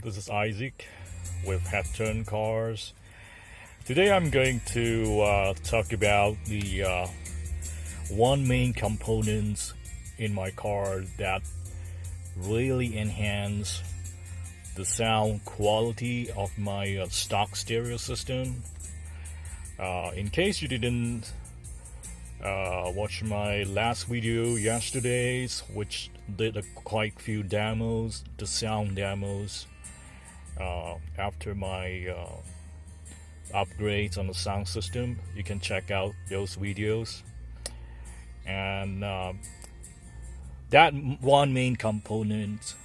This is Isaac with Head Turn Cars. Today I'm going to talk about the one main components in my car that really enhance the sound quality of my stock stereo system. In case you didn't watch my last video yesterday's, which did quite few demos, the sound demos, after my upgrades on the sound system. You can check out those videos. And that one main component,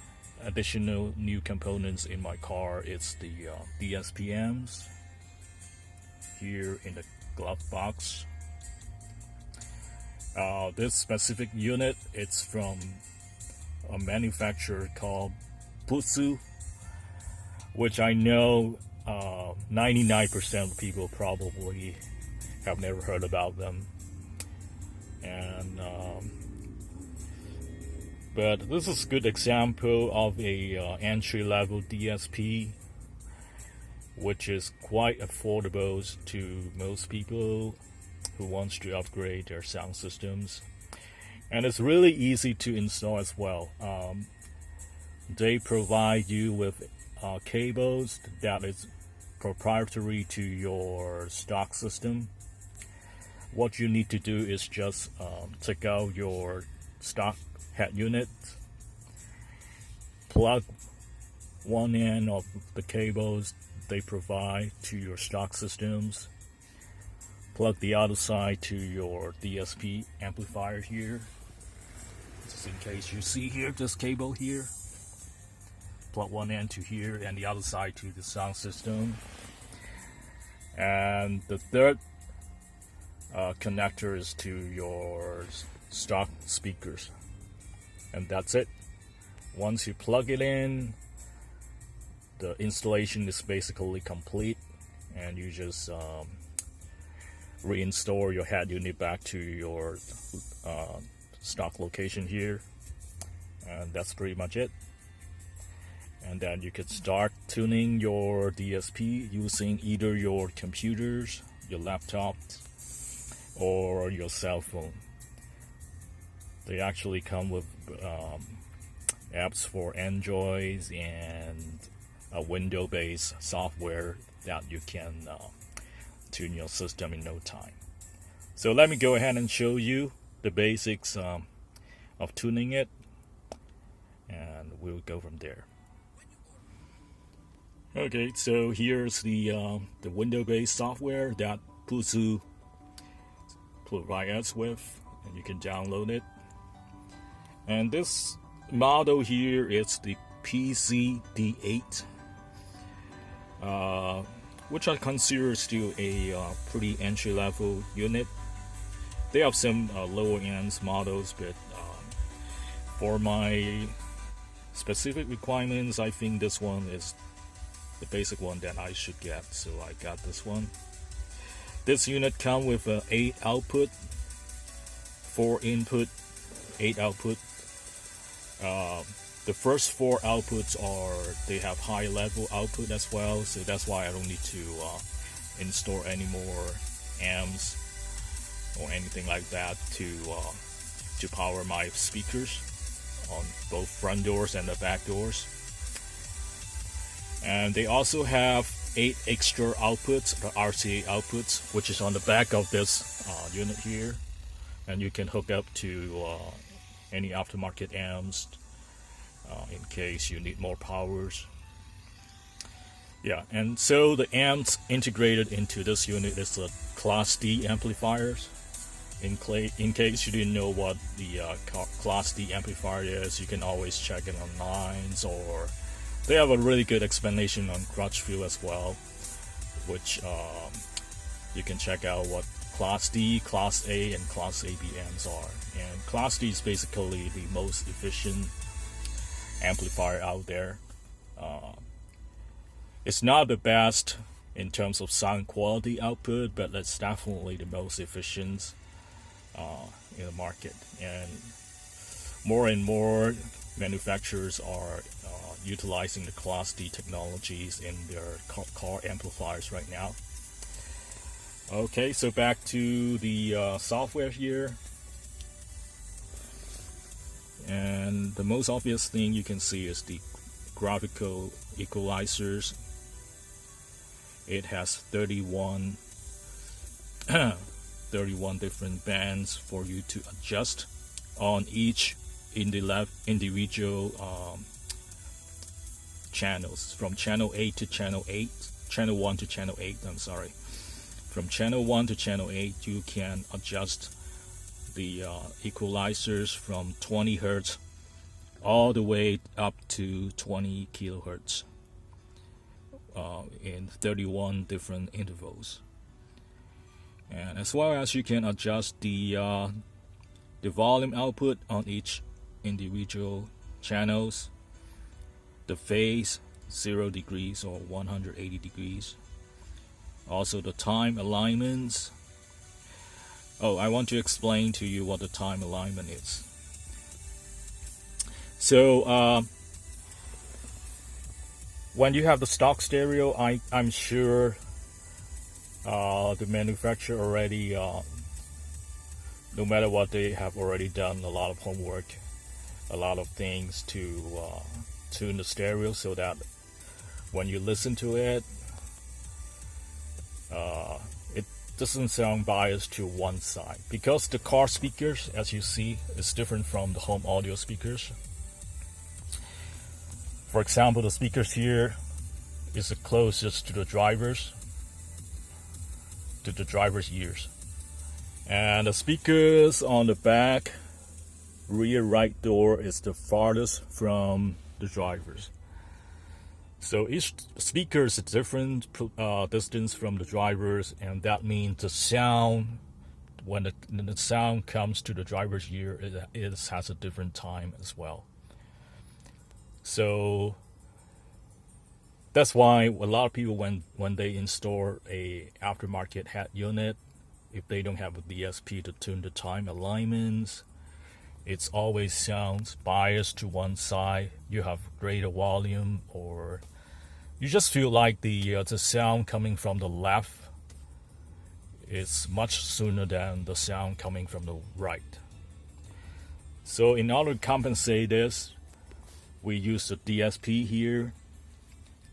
additional new components in my car, is the DSP amps here in the glove box. This specific unit, it's from a manufacturer called PUZU, which I know 99% of people probably have never heard about them. And but this is a good example of a entry-level DSP, which is quite affordable to most people who wants to upgrade their sound systems, and it's really easy to install as well. They provide you with cables that is proprietary to your stock system. What you need to do is just take out your stock head unit, plug one end of the cables they provide to your stock systems, plug the other side to your DSP amplifier here. Just in case you see here, this cable here, plug one end to here and the other side to the sound system. And the third connector is to your stock speakers, and that's it. Once you plug it in, the installation is basically complete, and you just reinstall your head unit back to your stock location here, and that's pretty much it. And then you could start tuning your DSP using either your computers, your laptop, or your cell phone. They actually come with apps for Android and a Windows-based software that you can tune your system in no time. So let me go ahead and show you the basics of tuning it, and we'll go from there. Okay, so here's the Windows-based software that PUZU provides us with, and you can download it. And this model here is the PZ-D8, which I consider still a pretty entry-level unit. They have some lower-end models, but for my specific requirements, I think this one is the basic one that I should get, so I got this one. This unit comes with 8 output, 4 input, 8 output. The first 4 outputs they have high level output as well, so that's why I don't need to install any more amps or anything like that to power my speakers on both front doors and the back doors. And they also have 8 extra outputs, the RCA outputs, which is on the back of this unit here, and you can hook up to any aftermarket amps in case you need more powers. Yeah, and so the amps integrated into this unit is the Class D amplifiers. In case you didn't know what the Class D amplifier is, you can always check it online, or they have a really good explanation on Crutchfield as well, which you can check out what Class D, Class A, and Class AB amps are. And Class D is basically the most efficient amplifier out there. It's not the best in terms of sound quality output, but it's definitely the most efficient in the market. And more manufacturers are utilizing the Class D technologies in their car amplifiers right now. Okay, so back to the software here. And the most obvious thing you can see is the graphical equalizers. It has 31 different bands for you to adjust on each individual channels, from channel 8 to channel 8, channel 1 to channel 8, I'm sorry. From channel 1 to channel 8, you can adjust the equalizers from 20 Hertz all the way up to 20 kilohertz in 31 different intervals. And as well as you can adjust the volume output on each individual channels, the phase 0 degrees or 180 degrees, also the time alignments. Oh, I want to explain to you what the time alignment is. So when you have the stock stereo, I'm sure the manufacturer already, no matter what, they have already done a lot of homework, a lot of things to tune the stereo so that when you listen to it, it doesn't sound biased to one side. Because the car speakers, as you see, is different from the home audio speakers. For example, the speakers here is the closest to the driver's ears, and the speakers on the back rear right door is the farthest from the driver's. So each speaker is a different distance from the drivers, and that means the sound, when the sound comes to the driver's ear, it has a different time as well. So that's why a lot of people, when they install a aftermarket head unit, if they don't have a DSP to tune the time alignments, it always sounds biased to one side. You have greater volume, or you just feel like the sound coming from the left is much sooner than the sound coming from the right. So in order to compensate this, we use the DSP here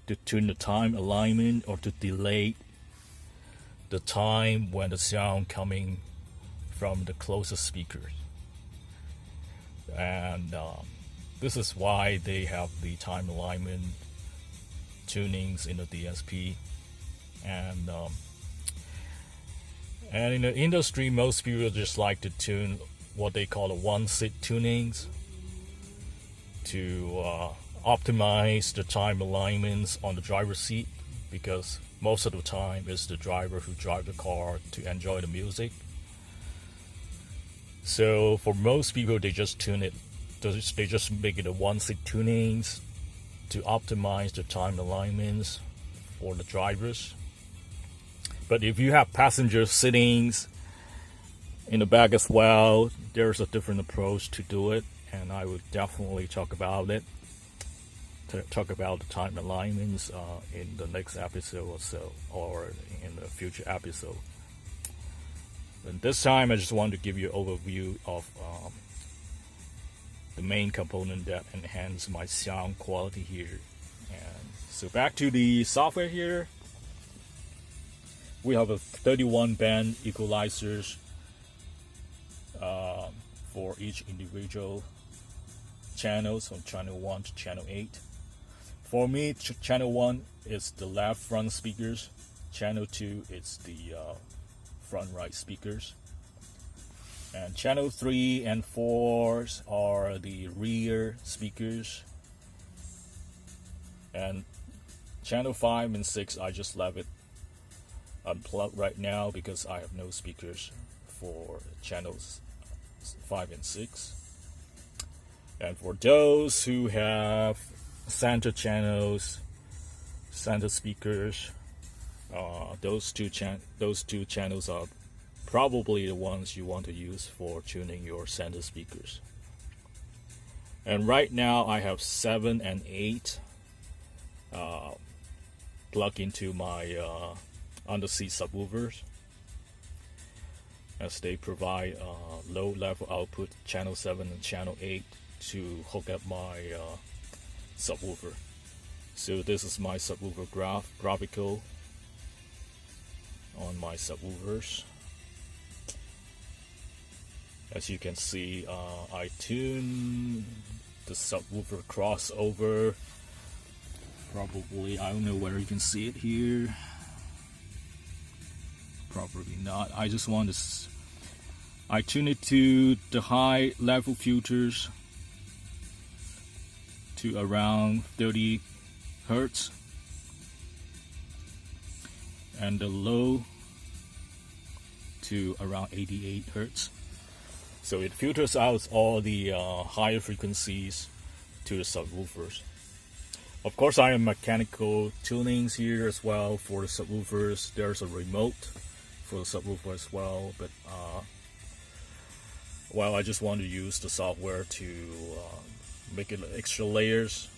to tune the time alignment, or to delay the time when the sound coming from the closest speakers. And this is why they have the time alignment tunings in the DSP. And in the industry, most people just like to tune what they call the one-seat tunings to optimize the time alignments on the driver's seat, because most of the time it's the driver who drives the car to enjoy the music. So for most people, they just tune it, they just make it a one-seat tunings to optimize the time alignments for the drivers. But if you have passenger sittings in the back as well, there's a different approach to do it, and I would definitely talk about it, talk about the time alignments in the next episode or so, or in the future episode. And this time I just want to give you an overview of the main component that enhance my sound quality here. And so back to the software here, we have a 31 band equalizers for each individual channels, from channel 1 to channel 8. For me, channel 1 is the left front speakers, channel 2 is the front right speakers, and channel 3 and 4 are the rear speakers, and channel 5 and 6 I just left it unplugged right now because I have no speakers for channels 5 and 6. And for those who have center channels, center speakers, those two channels are probably the ones you want to use for tuning your center speakers. And right now I have 7 and 8 plug into my underseat subwoofers, as they provide low level output channel 7 and channel 8 to hook up my subwoofer. So this is my subwoofer graphical on my subwoofers. As you can see, I tune the subwoofer crossover. Probably, I don't know whether you can see it here. Probably not. I just want to. I tune it to the high level filters to around 30 Hertz, and the low to around 88 Hertz. So it filters out all the higher frequencies to the subwoofers. Of course, I have mechanical tunings here as well for the subwoofers. There's a remote for the subwoofer as well, but well, I just want to use the software to make it extra layers,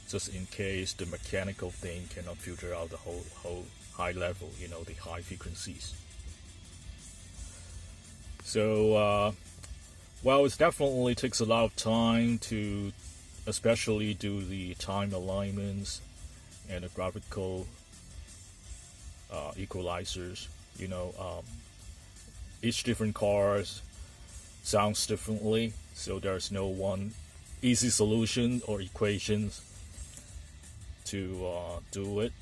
just in case the mechanical thing cannot filter out the whole high level, you know, the high frequencies. So well, it definitely takes a lot of time to especially do the time alignments and the graphical equalizers. You know, each different cars sounds differently, so there's no one easy solution or equations to do it,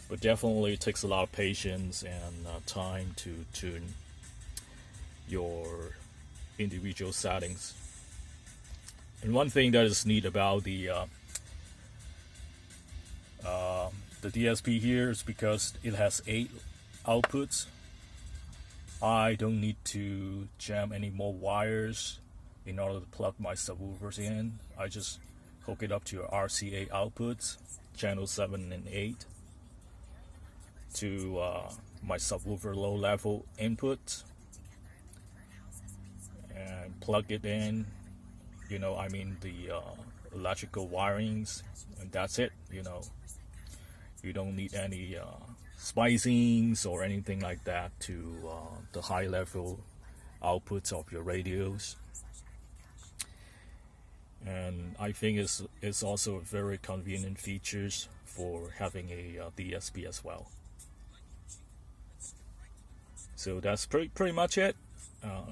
but definitely it takes a lot of patience and time to tune your individual settings. And one thing that is neat about the DSP here is because it has 8 outputs. I don't need to jam any more wires in order to plug my subwoofers in. I just hook it up to your RCA outputs, channel 7 and 8, to my subwoofer low level input, and plug it in. You know, I mean the electrical wirings, and that's it. You know, you don't need any splicings or anything like that to the high level outputs of your radios. And I think it's also a very convenient features for having a DSP as well. So that's pretty much it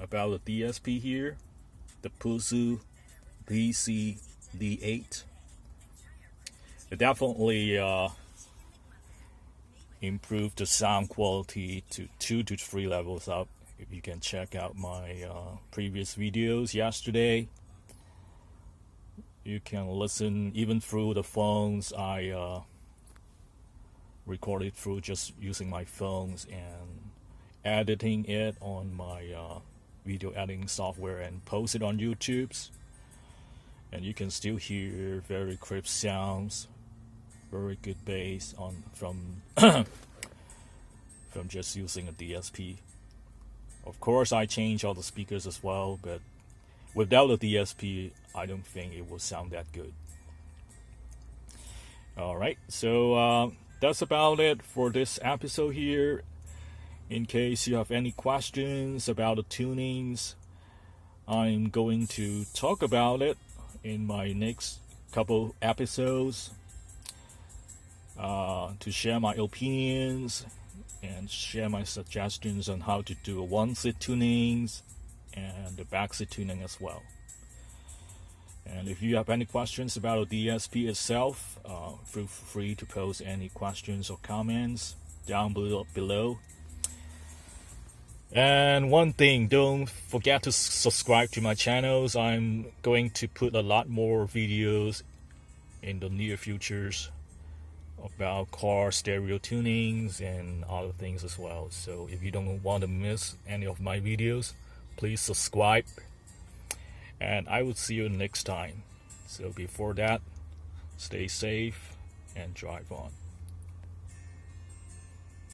about the DSP here, the PUZU PZ-D8. It definitely improved the sound quality to 2 to 3 levels up. If you can check out my previous videos yesterday, you can listen even through the phones. I recorded through just using my phones and editing it on my video editing software and post it on YouTube. And you can still hear very crisp sounds, very good bass from from just using a DSP. Of course, I change all the speakers as well, but without a DSP, I don't think it will sound that good. Alright, so that's about it for this episode here. In case you have any questions about the tunings, I'm going to talk about it in my next couple episodes, to share my opinions and share my suggestions on how to do a one-seat tunings and the back-seat tuning as well. And if you have any questions about the DSP itself, feel free to post any questions or comments down below. And one thing, don't forget to subscribe to my channels. I'm going to put a lot more videos in the near futures about car stereo tunings and other things as well. So if you don't want to miss any of my videos, please subscribe, and I will see you next time. So before that, stay safe and drive on.